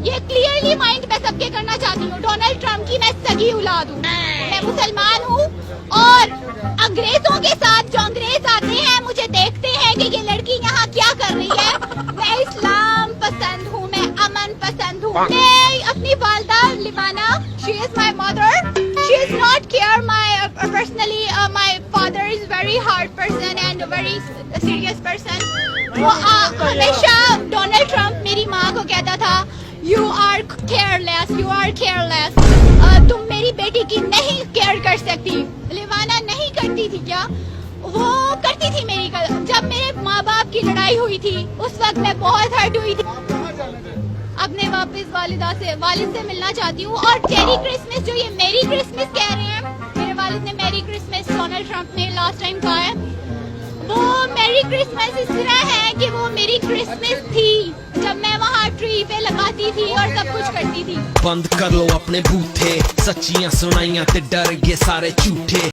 یہ clearly mind میں سب کے کرنا چاہتی ہوں. ڈونلڈ ٹرمپ کی میں سگی اولاد ہوں, میں مسلمان ہوں, اور انگریزوں کے ساتھ جو انگریز آتے ہیں مجھے دیکھتے ہیں کہ یہ لڑکی یہاں کیا کر رہی ہے. میں اسلام پسند ہوں, میں امن پسند ہوں. میں اپنی والدہ لیوانا, she is my mother, she is not care my personally, my father is very hard person and very serious person. وہ ہمیشہ ڈونلڈ ٹرمپ میری ماں کو کہتا تھا you are careless, you are careless, تم میری بیٹی کی نہیں کیئر کر سکتی. لیوانا نہیں کرتی تھی کیا؟ وہ کرتی تھی میری. جب میرے ماں باپ کی لڑائی ہوئی تھی اس وقت میں بہت ہرٹ ہوئی تھی. اپنے واپس والد سے ملنا چاہتی ہوں. اور چیری کرسمس جو یہ میری کرسمس کہہ رہے ہیں, میرے والد نے میری کرسمس ڈونلڈ ٹرمپ نے لاسٹ ٹائم کہا ہے, وہ میری کرسمس اس طرح ہے کہ وہ میری کرسمس تھی جب میں وہاں ٹری پہ لگاتی تھی اور سب کچھ کرتی تھی. بند کر لو اپنے بوتھے, سچیاں سنائیاں تے ڈر گئے سارے جھوٹے.